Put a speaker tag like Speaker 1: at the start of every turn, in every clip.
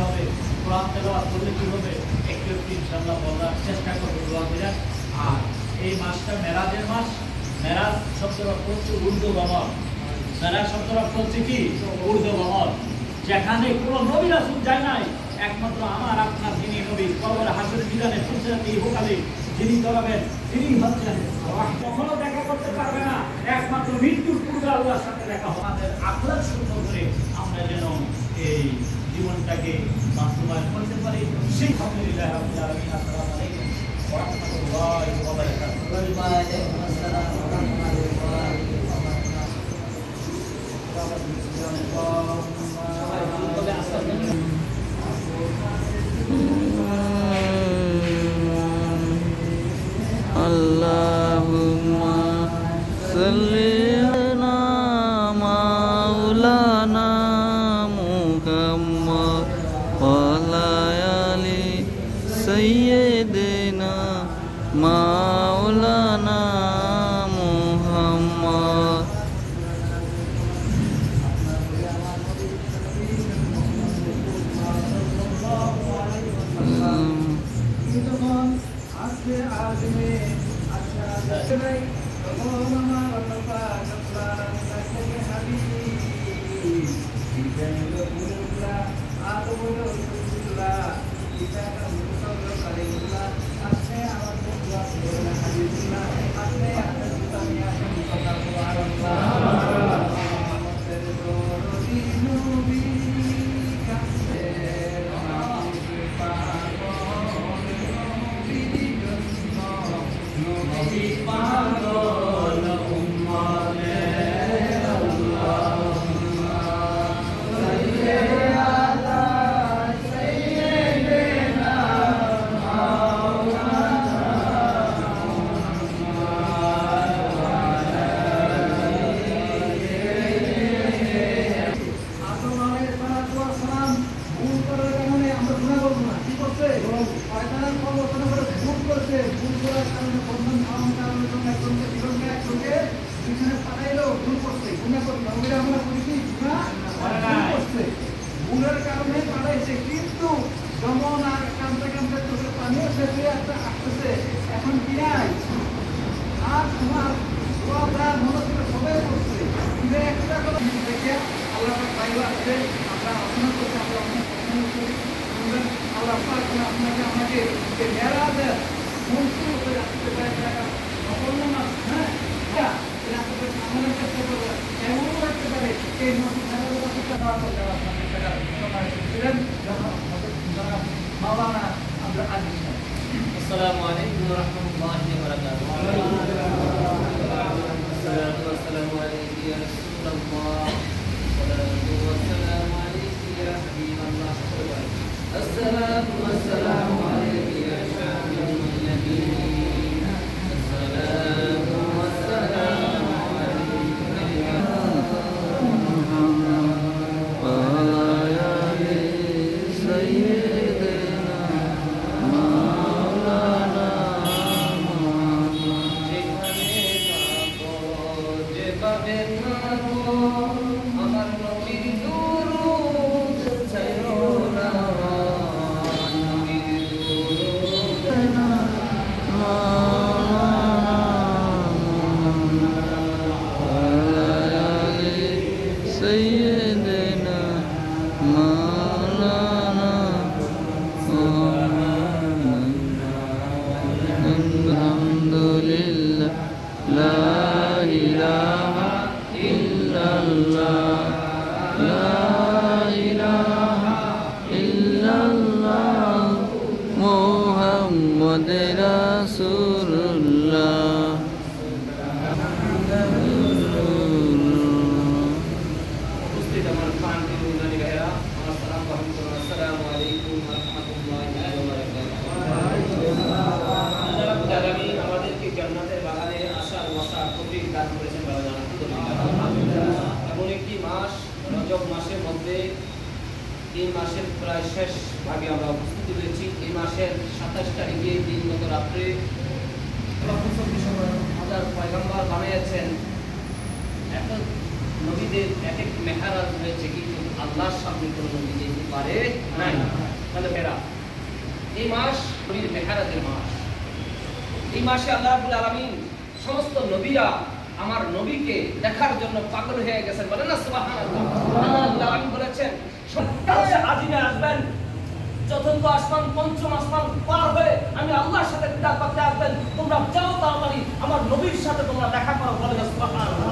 Speaker 1: হবে, কোরআন তেলাওয়াত করলে কি হবে, একটু একটু ইনশাআল্লাহ বলার চেষ্টা করব দোয়া করে। আর এই মাসটা মেরাজের মাস। মেরাজ শব্দের অর্থ হচ্ছে ঊর্ধ্বগমন। মেরাজ শব্দের অর্থ হচ্ছে কি? ঊর্ধ্বগমন। যেখানে কোনো নবী রাসূল যায় নাই, একমাত্র আমার আপনার যিনি নবী, কবর হাসরের বিধানে ফুলসিরাতে ইহকালে যিনি ধরাবেন তিনি হচ্ছেন। কখনো দেখা করতে পারবে না, একমাত্র মৃত্যুর পূর্বে আল্লাহর সাথে দেখা হবে। আমাদের আখলাক সুন্দর করে আমরা যেন এই জীবনটাকে বাস্তবায়ন করতে পারি। সেই আলহামদুলিল্লাহ রাব্বিল আলামিন। আসসালামু আলাইকুম ওয়া রাহমাতুল্লাহি ওয়া বারাকাতুহু। ওয়া আলাইকুম আসসালাম ওয়া রাহমাতুল্লাহি ওয়া বারাকাতুহু।
Speaker 2: Allahumma salli ala maulana Muhammad wa ala ali sayyidina maulana Muhammad.
Speaker 3: Assalamu alaikum warahmatullahi wabarakatuh. Assalatu wassalamu alayka ya Rasulullah. Assalatu wassalamu alayka ya Habiballah. Assalatu wassalamu alayka ya Syafi'ul Nabiyyin. Assalatu wassalamu alayka ya Muhammad wa ala ali sayyidina maulana Muhammad. যেভাবে থাকো আমার নবীর দুরূদ চাইও না, নবীর দুরূদ না
Speaker 2: Sayyidina Maulana Alhamdulillah, la ilaha illallah, la ilaha illallah, Muhammad Rasulullah.
Speaker 3: উপস্থিত আমার প্রাণপ্রিয় মুমিন ভাইরা, আমার সালাম রহমতুল্লাহ, আসসালামু আলাইকুম ওয়া রাহমাতুল্লাহি ওয়া বারাকাতুহু। জালামি আমাদেরকে জান্নাতের বাগানে আসার ওয়াসা তৌফিক দান করেছেন বলা জানা আলহামদুলিল্লাহ। এমন একটি মাস রজব মাসের মধ্যে এই মাসের প্রায় শেষ ভাগে আমরা উপস্থিত হয়েছি। এই মাসের 27 তারিখে দিনগত রাত্রে হাজার পয়গম্বর বানিয়েছেন। এখন নবীদের এক এক মেহরাজ রয়েছে, কিন্তু আল্লাহর সামনে কোনো নবী যেতে পারে নাই। তাহলে মেরা এই মাস নবীর মেহরাজের মাস। এই মাসে আল্লাহ রাব্বুল আলামিন সমস্ত নবীরা আমার নবীকে দেখার জন্য পাগল হয়ে গেছেন। বলেন না সুবহানাল্লাহ। আল্লাহ রাব্বুল আলামিন বলেছেন আজিমে আসবেন, চতুর্থ আসমান পঞ্চম আসমান পার হয়ে আমি আল্লাহর সাথে দিদার করতে আসবেন। তোমরা যাও তাড়াতাড়ি আমার নবীর সাথে তোমরা দেখা করো। বলেন না সুবহানাল্লাহ।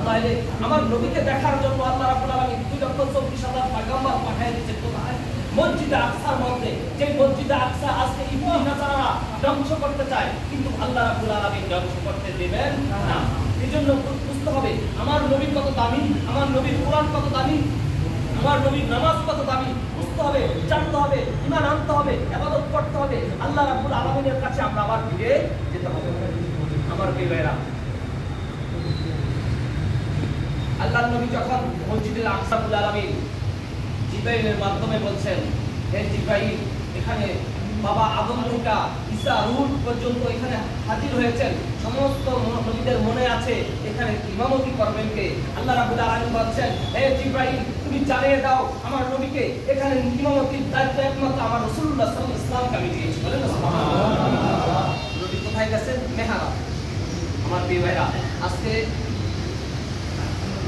Speaker 3: তাইলে আমার নবীকে দেখার জন্য আল্লাহ রাব্বুল আলামিন 2,24,000 পয়গম্বর পাঠিয়ে দিয়েছেন। কোথায়? মসজিদে আকসার মধ্যে। যে মসজিদে আকসা আজকে ইহুদি নাসারা ধ্বংস করতে চায়, কিন্তু আল্লাহ রাব্বুল আলামিন ধ্বংস করতে দেবেন না। এজন্য বুঝতে হবে আমার নবী কত দামি, আমার নবীর কোরআন কত দামি, আমার নবীর নামাজ কত দামি। বুঝতে হবে, জানতে হবে, ঈমান আনতে হবে, ইবাদত করতে হবে। আল্লাহ রাব্বুল আলামিনের কাছে আমরা আবার ফিরে যেতে হবে। আমার প্রিয় ভাইরা, আল্লাহর নবী যখন মসজিদে আকসা রাব্বুল আলামিন জিবরাইলের মাধ্যমে বলছেন, হে জিবরাইল, এখানে বাবা আদম থেকে ঈসা রূহ পর্যন্ত এখানে হাজির হয়েছেন। সমস্ত নবীদের মনে আছে এখানে ইমামতি করবেন কে। আল্লাহ রাব্বুল আলামিন বলছেন, হে জিবরাইল, তুমি জানিয়ে দাও আমার নবীকে এখানে ইমামতির দায়িত্ব একমাত্র আমার রাসূলুল্লাহ সাল্লাল্লাহু আলাইহি ওয়াসাল্লামকে আমি দিয়েছি। বলেন না সুবহানাল্লাহ। নবী কোথায় গেছেন? মেহরাব। আমার প্রিয় ভাইরা, আজকে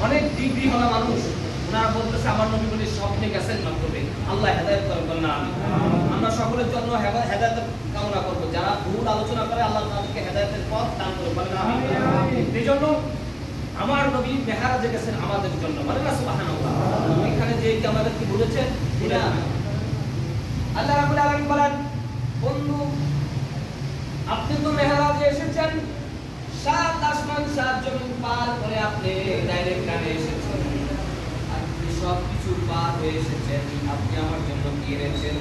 Speaker 3: অনেক ডিগ্রি হলা মানুষ ওনারা বলতেছে আমার নবী বলে স্বপ্নে গেছেন মাত্রবে। আল্লাহ হেদায়েত করবেন না। আমরা সকলের জন্য হেদায়েত কামনা করব। যারা ভুল আলোচনা করে আল্লাহ তাদেরকে হেদায়েতের পথ দান করুন। বলেন আমিন। এইজন্য আমার নবী মেহরাজে গেছেন আমাদের জন্য। বলেন না সুবহানাল্লাহ। এখানে যে কি আমাদেরকে বলেছেন এটা আল্লাহ রাব্বুল আলামিন বলেন, বন্ধু আপনি তো মেহরাজে এসেছেন, 7 আসমান 7 জমিন পার করে আপনি ডাইরেক্ট কানে এসেছেন। সবকিছু পার হয়ে এসেছেন, আপনি আমার জন্য কি এনেছেন?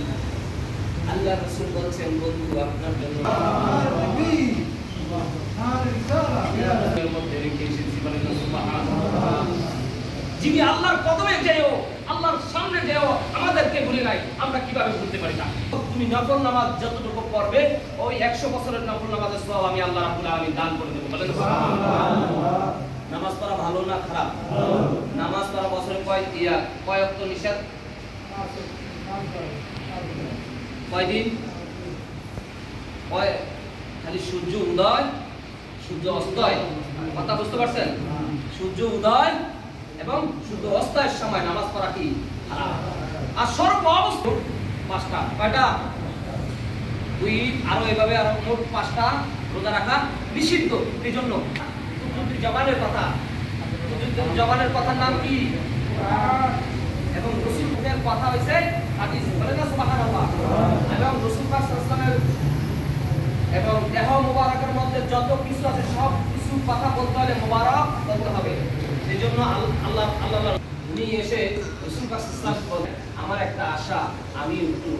Speaker 3: আল্লাহ রাসূল বলছেন, বন্ধু আপনার জন্য যিনি আল্লাহর কদমে যেও, আল্লাহর সামনে যেও আমাদেরকে ভুলে নাই, আমরা কিভাবে ভুলতে পারি না? তুমি নফল নামাজ যতটুকু পড়বে ওই 100 বছরের নফল নামাজের সওয়াব আমি আল্লাহ রাব্বুল আলামিন দান করে দেব। বলেন সুবহানাল্লাহ। নামাজ পড়া ভালো না খারাপ? নামাজ পড়া বছরে কয় ওয়াক্ত নিষেধ? কয়দিন? খালি সূর্য উদয় সূর্য অস্তয়। কথা বুঝতে পারছেন? সূর্য উদয় এবং সূর্য অস্তয়ের সময় নামাজ পড়া কি হারাম। আর সর্ব অবস্থা 5টা। কয়টা? 2 আরো এভাবে আরো মোট 5টা রোজা রাখা নিষিদ্ধ। এই জন্য জবানের কথা, জবানের কথার নাম কি? এবং রাসূলের কথা হইছে হাদিস। বলেন না সুবহানাল্লাহ। এবং রাসূল পাক সাল্লাল্লাহু আলাইহি এবং দেহ মুবারকের মধ্যে যত কিছু আছে সব কিছু কথা বলতে হলে মুবারক বলতে হবে। এইজন্য আল্লাহ উনি এসে রাসূল পাক সাল্লাল্লাহু আলাইহি বলেন, আমার একটা আশা, আমি একটু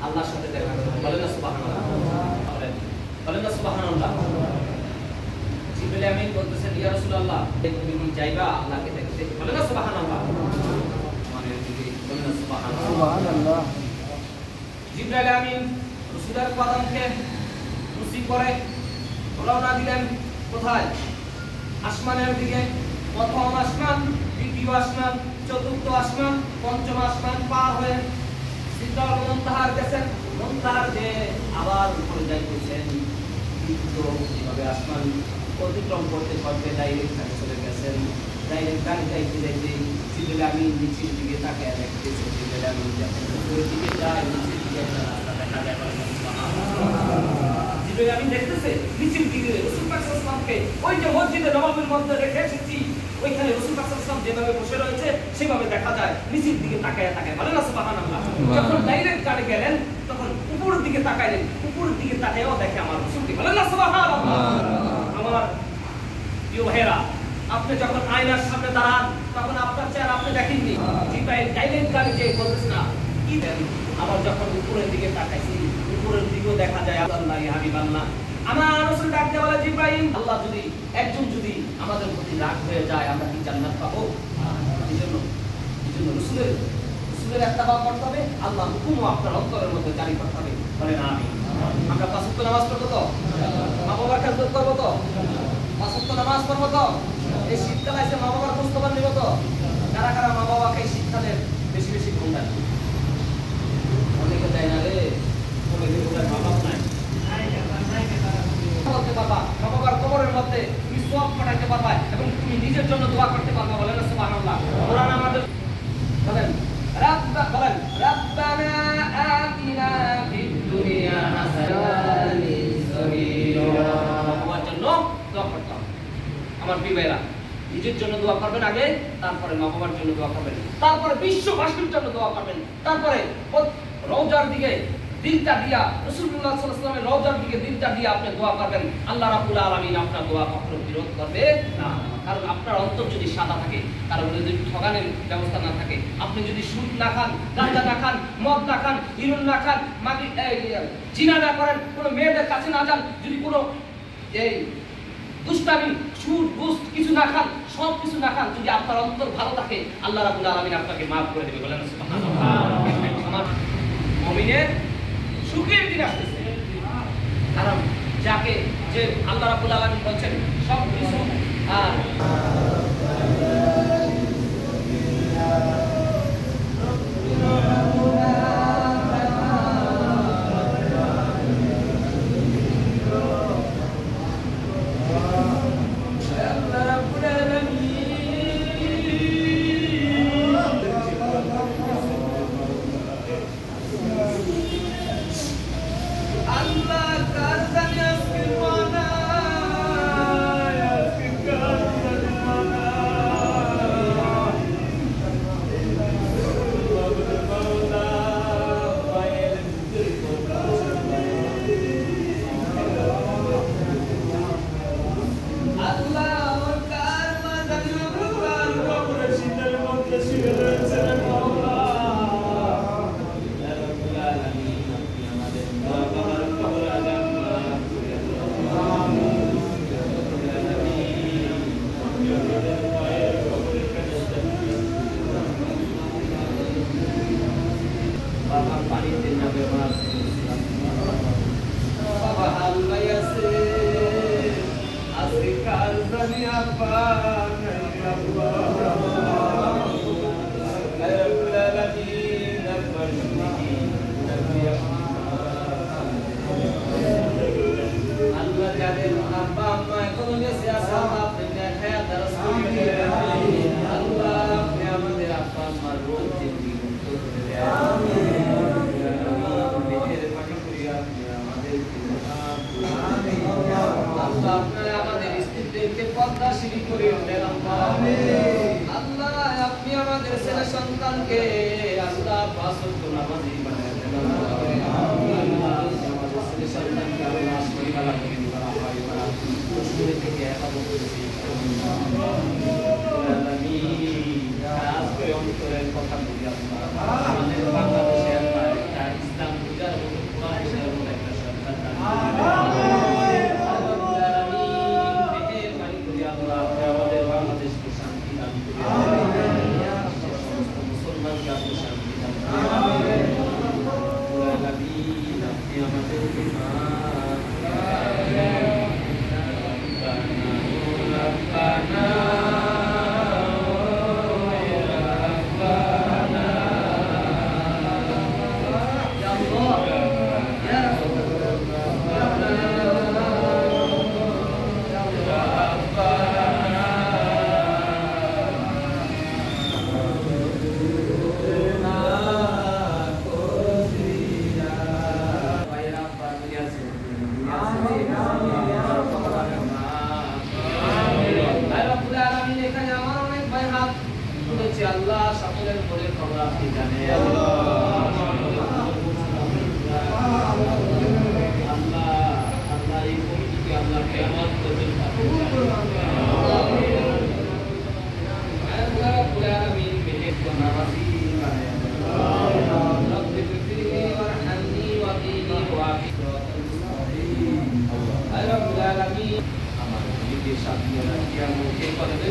Speaker 3: আল্লাহর সাথে দেখা করব। বলেন না সুবহানাল্লাহ। বলেন না সুবহানাল্লাহ। জিবরাইল আমিন বলতেছেন, ইয়া রাসূলুল্লাহ, তুমি কি যাইবা আল্লাহকে দেখতে? বলেন না সুবহানাল্লাহ। মানে যদি বলেন না সুবহানাল্লাহ। জিবরাইল আমিন রাসূলের কদমকে মুসি করে রওনা দিলেন। কোথায়? আসমানের দিকে। প্রথম আসমান, দ্বিতীয় আসমান, চতুর্থ আসমান, পঞ্চম আসমান পার হয়ে সিদরাতুল মুনতাহার গেছেন। মুনতাহার যে আবার উপরে যাইতেছেন, কিন্তু এইভাবে আসমান অতিক্রম করতে করতে ডাইরেক্ট চলে গেছেন। ডাইরেক্ট গাড়ি যাইতে যাইতে জিবরাইল আমিন নিচের দিকে তাকায় দেখতেছে। জিবরাইল আমিন যখন উপরের দিকে যায়, নিচের দিকে একটা রাস্তা দেখা যায়। জিবরাইল আমিন দেখতেছে নিচের দিকে রাসূল পাক সাল্লাল্লাহু আলাইহি ওয়াসাল্লামকে ওই যে মসজিদে নববীর মধ্যে রেখে এসেছি, ওইখানে রাসূল পাক সাল্লাল্লাহু আলাইহি ওয়াসাল্লাম যেভাবে বসে রয়েছে সেভাবে দেখা যায়। নিচের দিকে তাকায় তাকায়। বলেন না সুবহানাল্লাহ। যখন ডাইরেক্ট গাড়ি গেলেন তখন উপরের দিকে তাকাইলেন, উপরের দিকে তাকায়ও দেখে আমার রাসূলকে। বলেন না সুবহানাল্লাহ। আমার প্রিয় ভাইরা, আপনি যখন আয়নার সামনে দাঁড়ান তখন আপনার চেহারা আপনি দেখেননি। জিবরাইল ডাইরেক্ট গাড়ি যে বলতেছে না কি দেন, আবার যখন উপরের দিকে তাকাইছি উপরের দিকেও দেখা যায় আল্লাহ ইয়া হাবিবাল্লাহ। আমার রাসূল ডাকতে বলে, জিবরাইল, আল্লাহ যদি একজন যদি আমাদের প্রতি রাগ হয়ে যায় আমরা কি জান্নাত পাবো? এইজন্য রাসূলের ইত্তেবা করতে হবে, আল্লাহর হুকুম আপনার অন্তরের মধ্যে জারি করতে হবে। বলেন আমিন। আমরা 5 ওয়াক্ত নামাজ পড়ব তো? মা বাবার খেদমত করব তো? 5 ওয়াক্ত নামাজ পড়ব তো? এই শীতকালে এসে মা বাবার খোঁজ খবর নিব তো? কারা কারা মা বাবাকে শিক্ষা দেন বেশি বেশি ঘুম দেন? অনেকে দেয় না রে, অনেকে বোধহয় মা বাপ নাই। বলতে পারবা মা বাবার কবরের মধ্যে তুমি সওয়াব পাঠাইতে পারবা এবং তুমি নিজের জন্য দোয়া করতে পারবা। বলেন সুবহানাল্লাহ। কোরআন আমাদের বলেন বলেন রাব্বানা আতিনা ফিদ দুনিয়া হাসানাতান বাবার জন্য দোয়া করতাম। আমার প্রিয় ভাইরা, নিজের জন্য দোয়া করবেন আগে, তারপরে মা বাবার জন্য দোয়া করবেন, তারপরে বিশ্ববাসীর জন্য দোয়া করবেন, তারপরে রওজার দিকে দিলটা দিয়া রাসূলুল্লাহ সাল্লাল্লাহু আলাইহি ওয়াসাল্লামের রওজার দিকে দিলটা দিয়া আপনি দোয়া করবেন। আল্লাহ রাব্বুল আলামিন আপনার দোয়া কখনো বিরোধ করবে না। কারণ আপনার অন্তর যদি সাদা থাকে, তার মধ্যে যদি ঠগানের ব্যবস্থা না থাকে, আপনি যদি সুদ না খান, গাঁজা না খান, মদ না খান, হিরোইন না খান, জিনা না করেন, কোনো মেয়েদের কাছে না যান, যদি কোনো এই দুষ্টামি সুদ ঘুষ কিছু না খান, সব কিছু না খান, যদি আপনার অন্তর ভালো থাকে, আল্লাহ রাব্বুল আলামিন আপনাকে মাফ করে দেবে। বলেন সুবহানাল্লাহ। আমার মুমিনের সুখের দিন আসতেছে। কারণ যাকে যে আল্লাহ রাব্বুল আলামিন বলছেন সব কিছু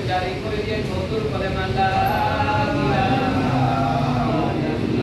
Speaker 3: জারি করে দিয়ে নতুন কলেমা